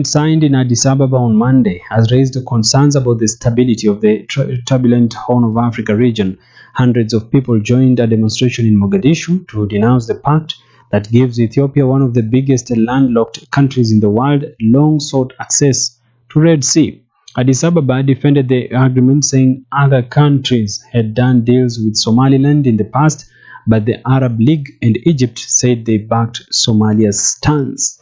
agreement signed in Addis Ababa on Monday has raised concerns about the stability of the turbulent Horn of Africa region. Hundreds of people joined a demonstration in Mogadishu to denounce the pact that gives Ethiopia, one of the biggest landlocked countries in the world, long-sought access to Red Sea. Addis Ababa defended the agreement, saying other countries had done deals with Somaliland in the past, but the Arab League and Egypt said they backed Somalia's stance.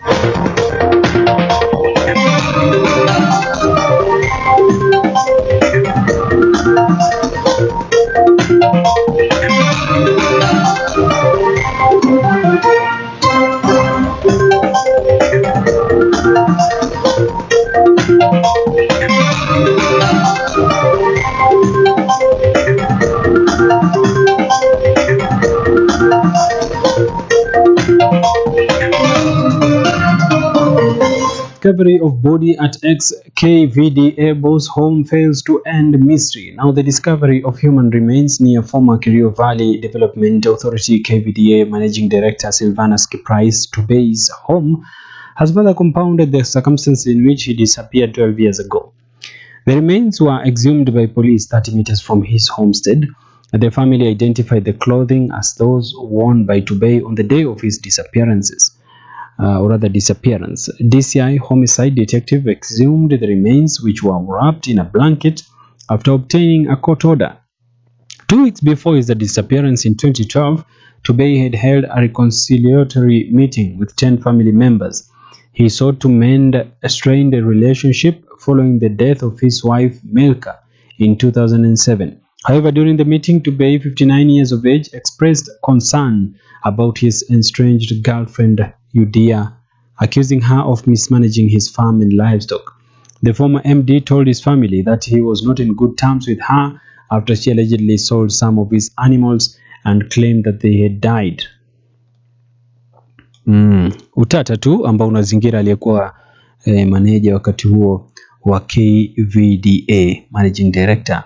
Discovery of body at ex-KVDA boss home fails to end mystery. Now, the discovery of human remains near former Kerio Valley Development Authority KVDA Managing Director Sylvanus Kiprice Tubey's home has further compounded the circumstances in which he disappeared 12 years ago. The remains were exhumed by police 30 meters from his homestead. The family identified the clothing as those worn by Tubey on the day of his disappearance. DCI homicide detective exhumed the remains, which were wrapped in a blanket, after obtaining a court order. 2 weeks before his disappearance in 2012, Tubey had held a reconciliatory meeting with 10 family members. He sought to mend a strained relationship following the death of his wife Milka in 2007. However, during the meeting, Tubey, 59 years of age, expressed concern about his estranged girlfriend Udea, accusing her of mismanaging his farm and livestock. The former MD told his family that he was not in good terms with her after she allegedly sold some of his animals and claimed that they had died. Utata tu ambao unazingira aliyekuwa manager wakati huo wa KVDA, Managing Director,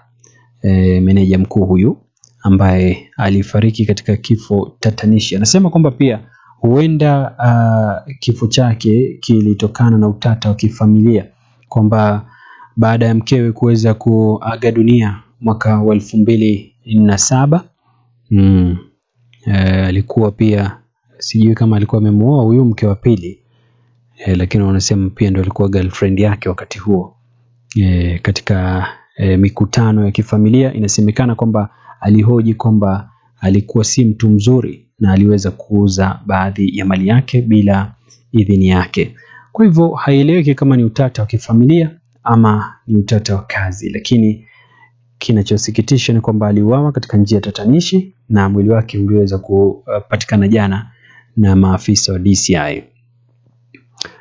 meneja mkuu huyu ambaye alifariki katika kifo tatanishi. Anasema kwamba pia huenda kifo chake kilitokana na utata wa kifamilia, kwamba baada ya mkewe kuweza kuaga dunia mwaka wa 2007, alikuwa pia, sijui kama alikuwa amemuoa huyu mke wa pili, lakini wanasema pia ndio alikuwa girlfriend yake wakati huo. Katika mikutano ya kifamilia inasemekana kwamba alihoji kwamba alikuwa si mtu mzuri na aliweza kuuza baadhi ya mali yake bila idhini yake. Kwa hivyo haieleweki kama ni utata wa kifamilia ama ni utata wa kazi, lakini kinachosikitisha ni kwamba aliuawa katika njia tatanishi na mwili wake uliweza kupatikana jana na maafisa wa DCI.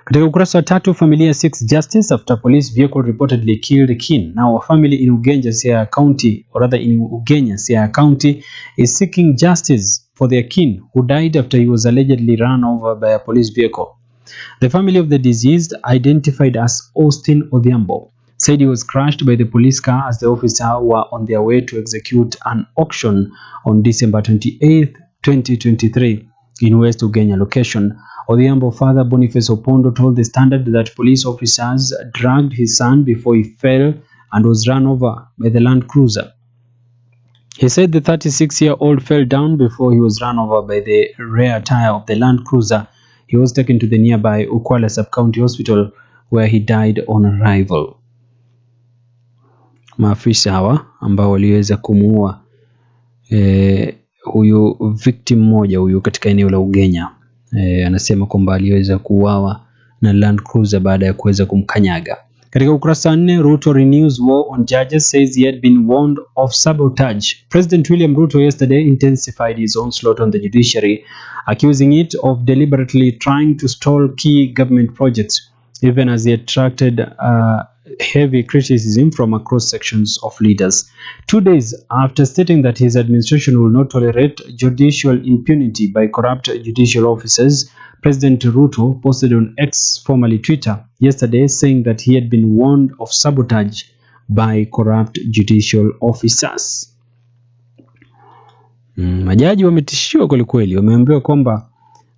Katika ukurasa wa 3, familia seeks justice after police vehicle reportedly killed kin. Now, a family in Ugenya, Siaya County, or rather in Ugenya, Siaya County, is seeking justice for their kin who died after he was allegedly run over by a police vehicle. The family of the deceased, identified as Austin Odhiambo, said he was crushed by the police car as the officers were on their way to execute an auction on December 28, 2023 in West Ugenya location. Odhiambo's father, Boniface Opondo, told the Standard that police officers dragged his son before he fell and was run over by the Land Cruiser. He said the 36-year-old fell down before he was run over by the rear tire of the Land Cruiser. He was taken to the nearby Ukwala Sub-County Hospital where he died on arrival. Maafisa hawa ambao waliweza kumuua huyu victim mmoja huyu katika eneo la Ugenya, anasema kwamba aliweza kuuawa na Land Cruiser baada ya kuweza kumkanyaga. Katika ukurasa 4, Ruto renews war on judges, says he had been warned of sabotage. President William Ruto yesterday intensified his onslaught on the judiciary, accusing it of deliberately trying to stall key government projects, even as he attracted heavy criticism from across sections of leaders. 2 days after stating that his administration will not tolerate judicial impunity by corrupt judicial officers, President Ruto posted on X, formerly Twitter, yesterday saying that he had been warned of sabotage by corrupt judicial officers. Majaji wametishiwa kweli kweli, wameambiwa kwamba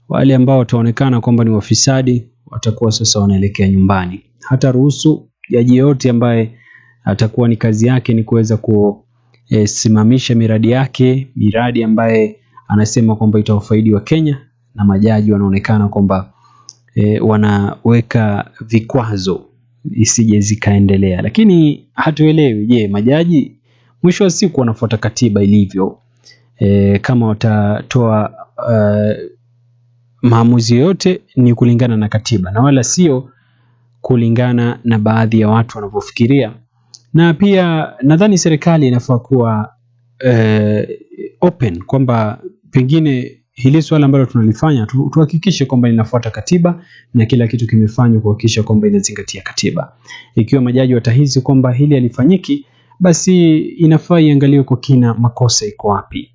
wale ambao wataonekana kwamba ni wafisadi watakuwa sasa wanaelekea nyumbani. Hata ruhusu jaji yote ambaye atakuwa ni kazi yake ni kuweza kusimamisha miradi ambaye anasema kwamba itawafaidi wa Kenya, na majaji wanaonekana kwamba wanaweka vikwazo isije zikaendelea. Lakini hatuelewi, je, majaji mwisho wa siku wanafuata katiba ilivyo? Kama watatoa maamuzi yote ni kulingana na katiba na wala sio kulingana na baadhi ya watu wanavyofikiria. Na pia nadhani serikali inafaa kuwa open kwamba pengine hili swala ambalo tunalifanya tuhakikishe kwamba linafuata katiba na kila kitu kimefanywa kuhakikisha kwamba inazingatia katiba. Ikiwa majaji watahisi kwamba hili halifanyiki, basi inafaa iangaliwe kwa kina makosa iko wapi.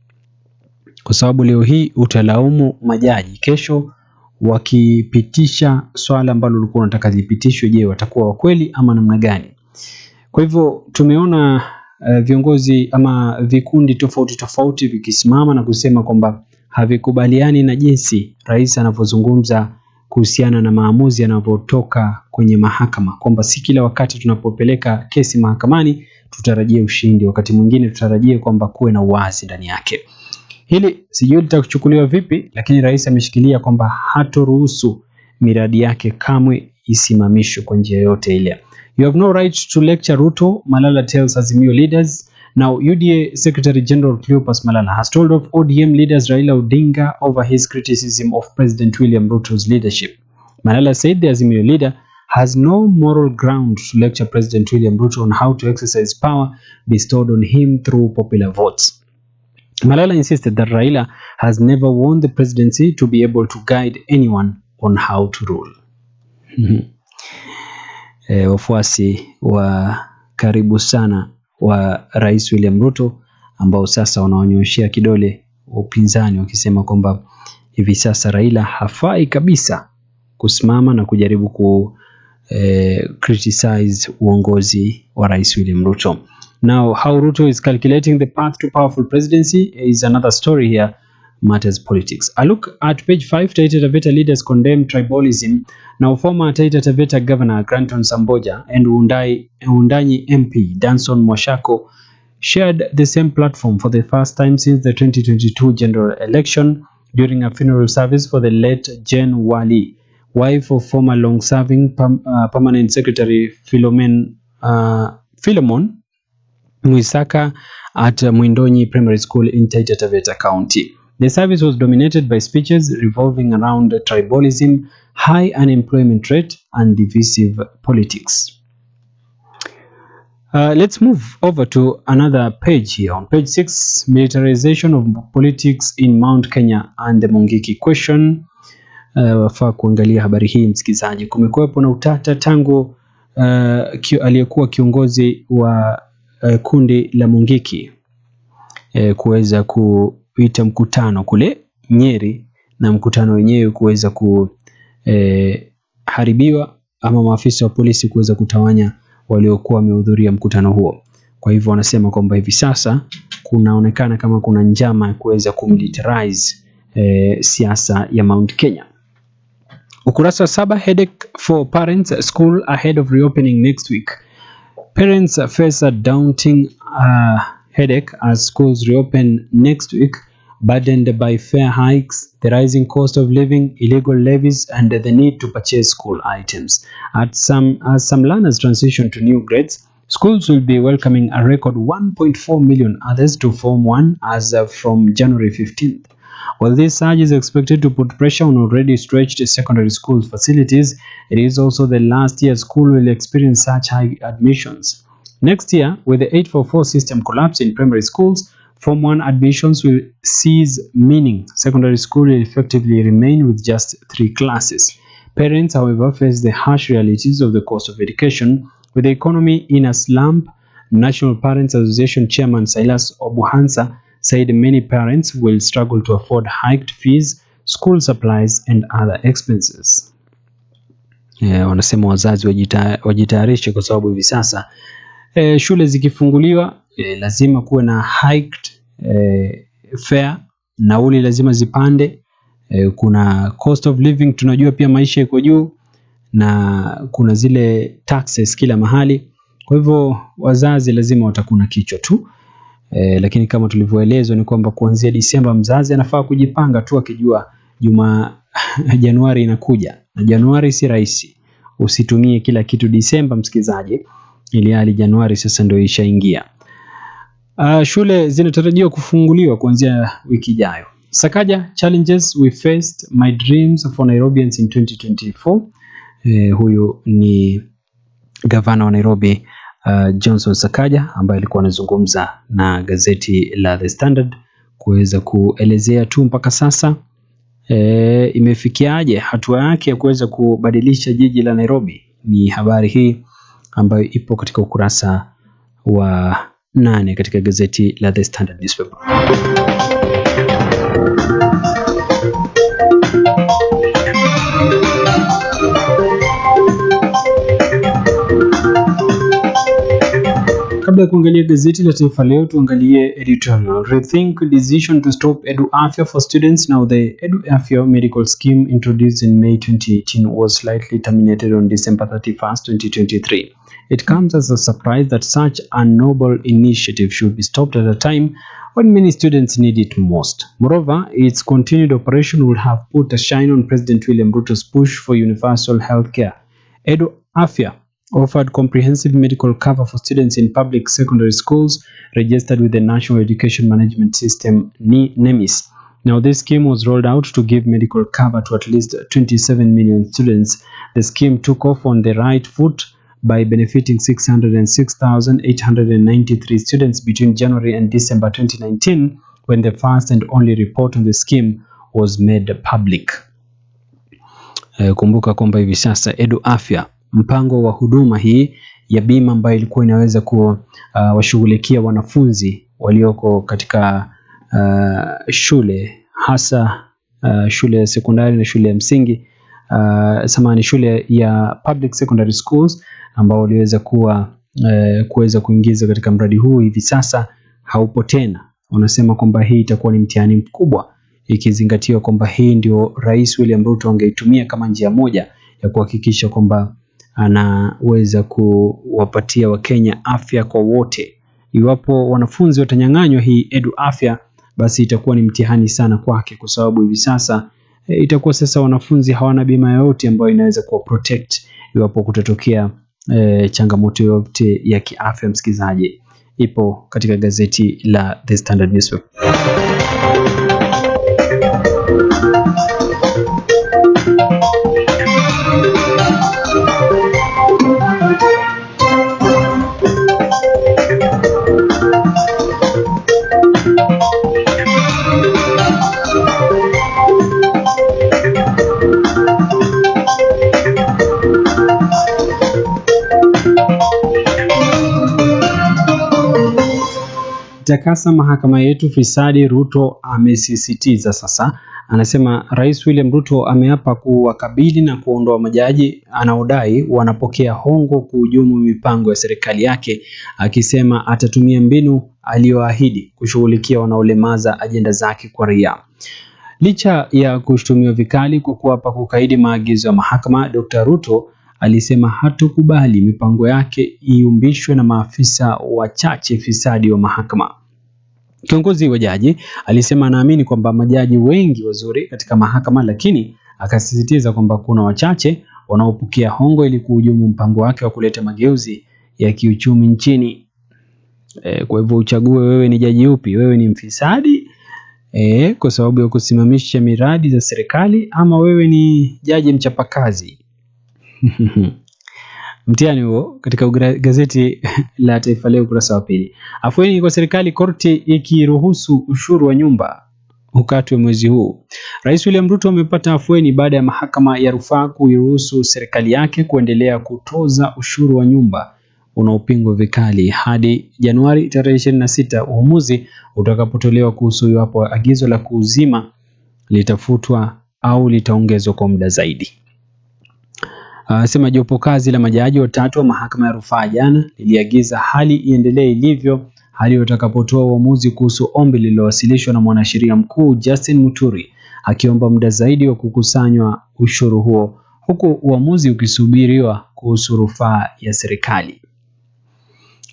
Kwa sababu leo hii utalaumu majaji, kesho wakipitisha swala ambalo ulikuwa unataka lipitishwe, je, watakuwa wa kweli ama namna gani? Kwa hivyo tumeona viongozi ama vikundi tofauti tofauti vikisimama na kusema kwamba havikubaliani na jinsi rais anavyozungumza kuhusiana na maamuzi yanavyotoka kwenye mahakama, kwamba si kila wakati tunapopeleka kesi mahakamani tutarajie ushindi, wakati mwingine tutarajie kwamba kuwe na uwazi ndani yake. Hili sijui litachukuliwa vipi, lakini rais ameshikilia kwamba hatoruhusu miradi yake kamwe isimamishwe kwa njia yote ile. You have no right to lecture Ruto, Malala tells Azimio leaders. Now, UDA Secretary General Cleopas Malala has told of ODM leaders Raila Odinga over his criticism of President William Ruto's leadership. Malala said the Azimio leader has no moral ground to lecture President William Ruto on how to exercise power bestowed on him through popular votes. Malala insisted that Raila has never won the presidency to be able to guide anyone on how to rule. Wafuasi wa karibu sana wa Rais William Ruto ambao sasa wanaonyoshia kidole upinzani wakisema kwamba hivi sasa Raila hafai kabisa kusimama na kujaribu criticize uongozi wa Rais William Ruto. Now, how Ruto is calculating the path to powerful presidency is another story here. Matters politics. A look at page 5, Taita Taveta leaders condemn tribalism. Now, former Taita Taveta Governor Granton Samboja and Undanyi MP Danson Mwashako shared the same platform for the first time since the 2022 general election during a funeral service for the late Jane Wali, wife of former long-serving permanent secretary Philemon Mwisaka at Mwindonyi Primary School in Taita Taveta County. The service was dominated by speeches revolving around tribalism, high unemployment rate, and divisive politics. Let's move over to another page here. On page 6, militarization of politics in Mount Kenya and the Mungiki question. Wafaa kuangalia habari hii msikizaji. Kumekuwepo na utata tangu aliyekuwa kiongozi wa kundi la Mungiki kuweza kuita mkutano kule Nyeri, na mkutano wenyewe kuweza kuharibiwa ama maafisa wa polisi kuweza kutawanya waliokuwa wamehudhuria mkutano huo. Kwa hivyo wanasema kwamba hivi sasa kunaonekana kama kuna njama ya kuweza kumilitarize siasa ya Mount Kenya. Ukurasa 7, headache for parents, school ahead of reopening next week. Parents face a daunting headache as schools reopen next week, burdened by fare hikes, the rising cost of living, illegal levies, and the need to purchase school items. As some learners transition to new grades, schools will be welcoming a record 1.4 million others to Form 1 as from January 15th. While this surge is expected to put pressure on already stretched secondary school facilities, it is also the last year school will experience such high admissions. Next year, with the 844 system collapse in primary schools, Form 1 admissions will cease, meaning secondary school will effectively remain with just 3 classes. Parents, however, face the harsh realities of the cost of education. With the economy in a slump, National Parents Association Chairman Silas Obuhansa said many parents will struggle to afford hiked fees, school supplies, and other expenses. Wanasema wazazi wajitayarishe kwa sababu hivi sasa shule zikifunguliwa lazima kuwe na hiked fare, nauli lazima zipande. Kuna cost of living, tunajua pia maisha iko juu. na kuna zile taxes kila mahali. Kwa hivyo wazazi lazima watakuna kichwa tu. Lakini kama tulivyoelezwa ni kwamba kuanzia Disemba mzazi anafaa kujipanga tu akijua Januari inakuja. Na Januari si rahisi. Usitumie kila kitu Disemba msikizaji, ili hali Januari sasa ndio ishaingia. Shule zinatarajiwa kufunguliwa kuanzia wiki ijayo. Sakaja, challenges we faced, my dreams for Nairobians in 2024. Huyu ni gavana wa Nairobi Johnson Sakaja, ambaye alikuwa anazungumza na gazeti la The Standard kuweza kuelezea tu mpaka sasa imefikiaje hatua yake ya kuweza kubadilisha jiji la Nairobi. Ni habari hii ambayo ipo katika ukurasa wa 8 katika gazeti la The Standard newspaper. Kabla ya kuangalia gazeti la Taifa Leo, tuangalie editorial. Rethink decision to stop Edu-Afya for students. Now the Edu-Afya medical scheme introduced in May 2018 was slightly terminated on December 31st, 2023. It comes as a surprise that such a noble initiative should be stopped at a time when many students need it most. Moreover, its continued operation would have put a shine on President William Ruto's push for universal healthcare. Edu-Afya offered comprehensive medical cover for students in public secondary schools registered with the National Education Management System, NEMIS. Now, this scheme was rolled out to give medical cover to at least 27 million students. The scheme took off on the right foot by benefiting 606,893 students between January and December 2019, when the first and only report on the scheme was made public. Kumbuka kwamba hivi sasa Edu-Afya, mpango wa huduma hii ya bima ambayo ilikuwa inaweza kuwashughulikia wanafunzi walioko katika shule, hasa shule ya sekondari na shule ya msingi, shule ya public secondary schools, ambao waliweza kuweza kuingiza katika mradi huu, hivi sasa haupo tena. Wanasema kwamba hii itakuwa ni mtihani mkubwa, ikizingatiwa kwamba hii ndio Rais William Ruto angeitumia kama njia moja ya kuhakikisha kwamba anaweza kuwapatia Wakenya afya kwa wote. Iwapo wanafunzi watanyang'anywa hii Edu-Afya, basi itakuwa ni mtihani sana kwake, kwa sababu hivi sasa itakuwa sasa wanafunzi hawana bima yoyote ambayo inaweza kuwa protect iwapo kutatokea changamoto yoyote ya kiafya. Msikizaji, ipo katika gazeti la The Standard newspaper. Takasa mahakama yetu fisadi, Ruto amesisitiza sasa. Anasema Rais William Ruto ameapa kuwakabili na kuondoa majaji anaodai wanapokea hongo kuhujumu mipango ya serikali yake, akisema atatumia mbinu aliyoahidi kushughulikia wanaolemaza ajenda zake kwa raia. Licha ya kushtumiwa vikali kwa kuapa kukaidi maagizo ya mahakama, Dr. Ruto alisema hatukubali mipango yake iumbishwe na maafisa wachache fisadi wa mahakama. Kiongozi wa jaji alisema anaamini kwamba majaji wengi wazuri katika mahakama, lakini akasisitiza kwamba kuna wachache wanaopokea hongo ili kuhujumu mpango wake wa kuleta mageuzi ya kiuchumi nchini. Kwa hivyo uchague wewe ni jaji upi, wewe ni mfisadi kwa sababu ya kusimamisha miradi za serikali, ama wewe ni jaji mchapakazi. Mtihani huo katika gazeti la Taifa Leo ukurasa wa 2. Afueni kwa serikali, korti ikiruhusu ushuru wa nyumba ukatwe mwezi huu. Rais William Ruto amepata afueni baada ya mahakama ya rufaa kuiruhusu serikali yake kuendelea kutoza ushuru wa nyumba unaopingwa vikali hadi Januari tarehe 26, uamuzi utakapotolewa kuhusu iwapo agizo la kuuzima litafutwa au litaongezwa kwa muda zaidi. Sema jopo kazi la majaji watatu wa mahakama ya rufaa jana liliagiza hali iendelee ilivyo hadi watakapotoa uamuzi kuhusu ombi lililowasilishwa na mwanasheria mkuu Justin Muturi, akiomba muda zaidi wa kukusanywa ushuru huo, huku uamuzi ukisubiriwa kuhusu rufaa ya serikali.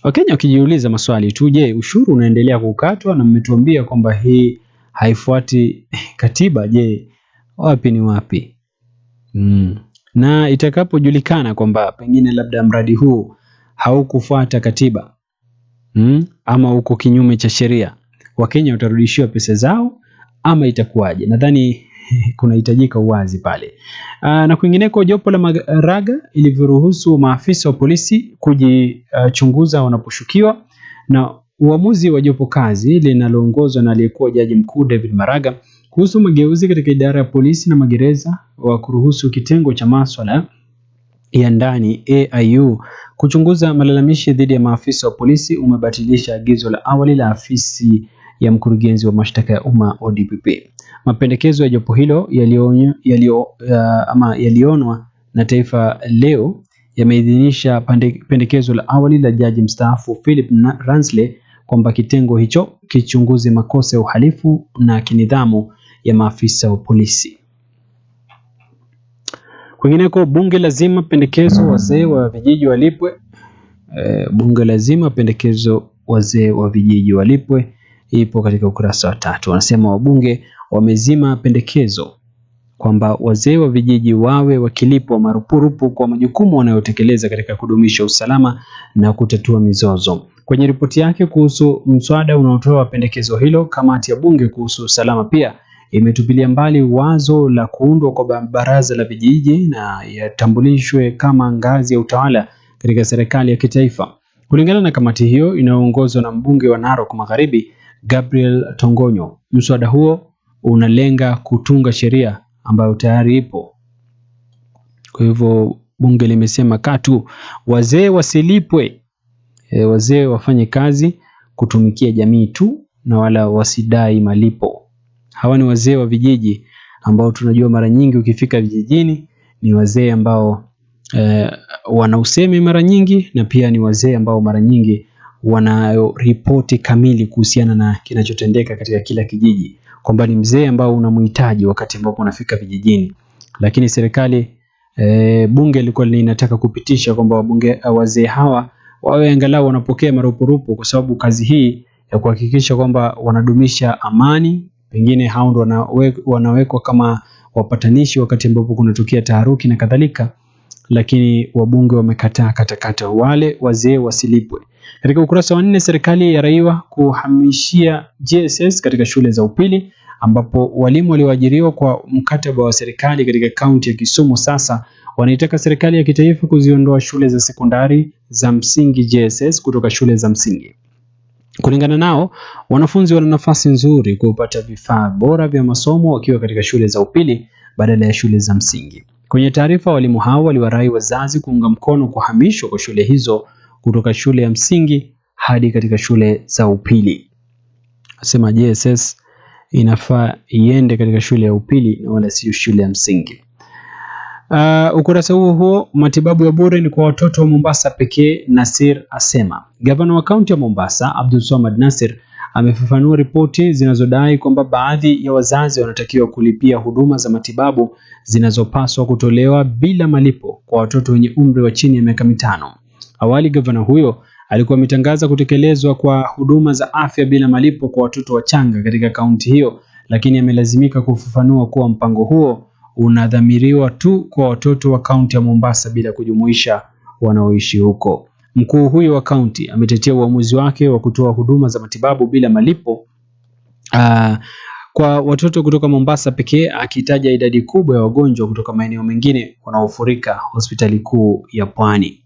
Wakenya wakijiuliza maswali tu, je, ushuru unaendelea kukatwa na mmetuambia kwamba hii haifuati katiba? Je, wapi ni wapi? Na itakapojulikana kwamba pengine labda mradi huu haukufuata katiba ama uko kinyume cha sheria, Wakenya watarudishiwa pesa zao ama itakuwaje? Nadhani kunahitajika uwazi pale. Na kwingineko, jopo la Maraga ilivyoruhusu maafisa wa polisi kujichunguza wanaposhukiwa, na uamuzi wa jopo kazi linaloongozwa na aliyekuwa jaji mkuu David Maraga kuhusu mageuzi katika idara ya polisi na magereza wa kuruhusu kitengo cha masuala ya ndani AIU kuchunguza malalamishi dhidi ya maafisa wa polisi umebatilisha agizo la awali la afisi ya mkurugenzi wa mashtaka ya umma ODPP. Mapendekezo ya jopo hilo yalionwa na Taifa Leo yameidhinisha pendekezo la awali la jaji mstaafu Philip Ransley kwamba kitengo hicho kichunguze makosa ya uhalifu na kinidhamu ya maafisa wa polisi. Kwingineko, bunge lazima pendekezo wazee wa vijiji walipwe. Bunge lazima pendekezo wazee wa vijiji walipwe ipo katika ukurasa wa 3. Wanasema wabunge wamezima pendekezo kwamba wazee wa vijiji wawe wakilipwa marupurupu kwa majukumu wanayotekeleza katika kudumisha usalama na kutatua mizozo. Kwenye ripoti yake kuhusu mswada unaotoa pendekezo hilo, kamati ya bunge kuhusu usalama pia imetupilia mbali wazo la kuundwa kwa baraza la vijiji na yatambulishwe kama ngazi ya utawala katika serikali ya kitaifa. Kulingana na kamati hiyo inayoongozwa na mbunge wa Narok Magharibi Gabriel Tongonyo, mswada huo unalenga kutunga sheria ambayo tayari ipo. Kwa hivyo bunge limesema katu wazee wasilipwe, wazee wafanye kazi kutumikia jamii tu na wala wasidai malipo. Hawa ni wazee wa vijiji ambao tunajua mara nyingi ukifika vijijini ni wazee ambao wana usemi mara nyingi, na pia ni wazee ambao mara nyingi wana ripoti kamili kuhusiana na kinachotendeka katika kila kijiji, kwamba ni mzee ambao unamhitaji wakati ambapo unafika vijijini. Lakini serikali bunge liko linataka kupitisha kwamba wazee hawa wawe angalau wanapokea marupurupu, kwa sababu kazi hii ya kuhakikisha kwamba wanadumisha amani, pengine hao ndo wanawekwa kama wapatanishi wakati ambapo kunatokea taharuki na kadhalika, lakini wabunge wamekataa katakata wale wazee wasilipwe. Katika ukurasa wa 4, serikali yaraiwa kuhamishia JSS katika shule za upili, ambapo walimu walioajiriwa kwa mkataba wa serikali katika kaunti ya Kisumu sasa wanaitaka serikali ya kitaifa kuziondoa shule za sekondari za msingi JSS kutoka shule za msingi. Kulingana nao, wanafunzi wana nafasi nzuri kupata vifaa bora vya masomo wakiwa katika shule za upili badala ya shule za msingi. Kwenye taarifa, walimu hao waliwarai wazazi kuunga mkono kuhamishwa kwa shule hizo kutoka shule ya msingi hadi katika shule za upili. Nasema JSS inafaa iende katika shule ya upili na wala sio shule ya msingi. Ukurasa huo, matibabu ya bure ni kwa watoto wa Mombasa pekee, Nasir asema. Gavana wa kaunti ya Mombasa Abdul Swamad Nasir amefafanua ripoti zinazodai kwamba baadhi ya wazazi wanatakiwa kulipia huduma za matibabu zinazopaswa kutolewa bila malipo kwa watoto wenye umri wa chini ya miaka 5. Awali gavana huyo alikuwa ametangaza kutekelezwa kwa huduma za afya bila malipo kwa watoto wachanga katika kaunti hiyo, lakini amelazimika kufafanua kuwa mpango huo unadhamiriwa tu kwa watoto wa kaunti ya Mombasa bila kujumuisha wanaoishi huko. Mkuu huyo wa kaunti ametetea uamuzi wake wa kutoa huduma za matibabu bila malipo kwa watoto kutoka Mombasa pekee, akitaja idadi kubwa ya wagonjwa kutoka maeneo mengine wanaofurika hospitali kuu ya Pwani.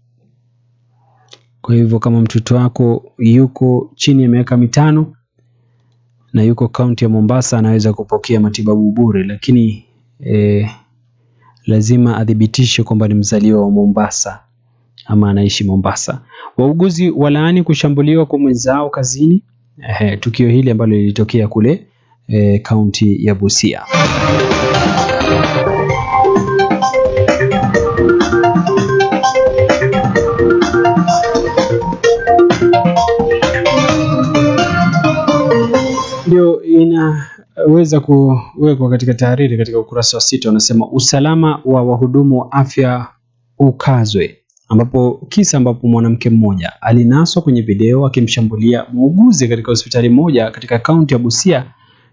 Kwa hivyo kama mtoto wako yuko chini ya miaka 5 na yuko kaunti ya Mombasa, anaweza kupokea matibabu bure, lakini lazima adhibitishe kwamba ni mzaliwa wa Mombasa ama anaishi Mombasa. Wauguzi walaani kushambuliwa kwa mwenzao kazini. Tukio hili ambalo lilitokea kule kaunti ya Busia. Ndio weza kuwekwa katika tahariri katika ukurasa wa 6. Wanasema usalama wa wahudumu wa afya ukazwe, ambapo mwanamke mmoja alinaswa kwenye video akimshambulia muuguzi katika hospitali moja katika kaunti ya Busia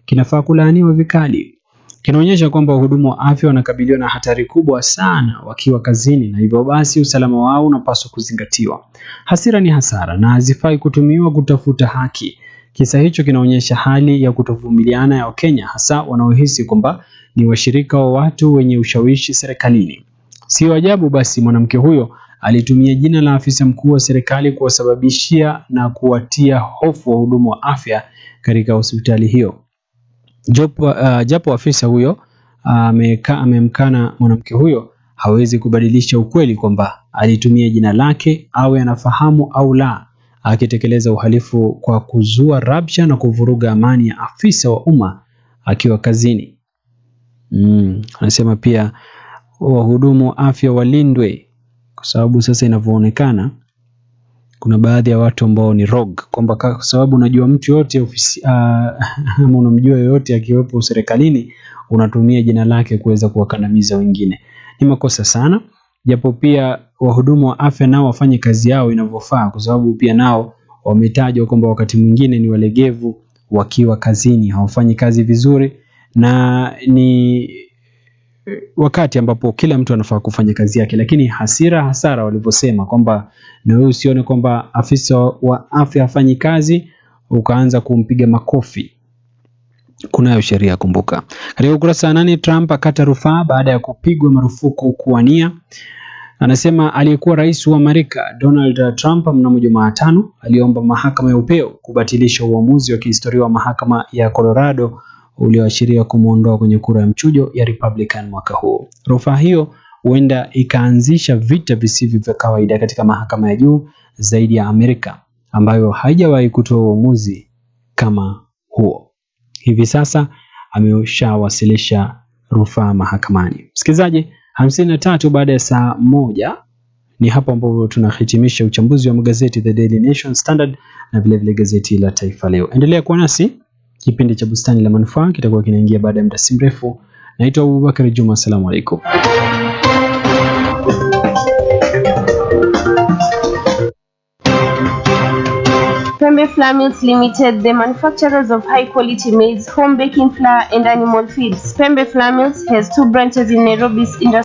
kinafaa kulaaniwa vikali. Kinaonyesha kwamba wahudumu wa afya wanakabiliwa na hatari kubwa sana wakiwa kazini, na hivyo basi usalama wao unapaswa kuzingatiwa. Hasira ni hasara na hazifai kutumiwa kutafuta haki. Kisa hicho kinaonyesha hali ya kutovumiliana ya Wakenya, hasa wanaohisi kwamba ni washirika wa watu wenye ushawishi serikalini. Sio ajabu basi mwanamke huyo alitumia jina la afisa mkuu wa serikali kuwasababishia na kuwatia hofu wahudumu wa afya katika hospitali hiyo. Japo afisa huyo amemkana, mwanamke huyo hawezi kubadilisha ukweli kwamba alitumia jina lake, awe anafahamu au la, akitekeleza uhalifu kwa kuzua rabsha na kuvuruga amani ya afisa wa umma akiwa kazini. Anasema pia wahudumu wa afya walindwe, kwa sababu sasa inavyoonekana kuna baadhi ya watu ambao ni rogue, kwamba kwa sababu unajua mtu yote ofisi ama unamjua yote akiwepo serikalini, unatumia jina lake kuweza kuwakandamiza wengine. Ni makosa sana, japo pia wahudumu wa afya nao wafanye kazi yao inavyofaa, kwa sababu pia nao wametajwa kwamba wakati mwingine ni walegevu wakiwa kazini, hawafanyi kazi vizuri, na ni wakati ambapo kila mtu anafaa kufanya kazi yake. Lakini hasara walivyosema kwamba na wewe usione kwamba afisa wa afya hafanyi kazi ukaanza kumpiga makofi. Kunayo sheria, kumbuka. Katika ukurasa wa 8, Trump akata rufaa baada ya kupigwa marufuku kuwania. Anasema aliyekuwa rais wa Amerika Donald Trump mnamo Jumatano aliomba mahakama ya upeo kubatilisha uamuzi wa kihistoria wa mahakama ya Colorado ulioashiria kumuondoa kwenye kura ya mchujo ya Republican mwaka huu. Rufaa hiyo huenda ikaanzisha vita visivyo vya kawaida katika mahakama ya juu zaidi ya Amerika, ambayo haijawahi kutoa uamuzi kama huo. Hivi sasa ameshawasilisha rufaa mahakamani. Msikilizaji, 53 baada ya saa 1 ni hapo ambapo tunahitimisha uchambuzi wa magazeti The Daily Nation, Standard na vile gazeti la Taifa Leo. Endelea kuwa nasi. Kipindi cha Bustani la Manufaa kitakuwa kinaingia baada ya muda si mrefu. Naitwa Abubakar Juma, asalamu alaykum. Pembe Flour Mills Limited, the manufacturers of high quality maize, home baking flour and animal feeds. Pembe Flour Mills has 2 branches in Nairobi's industry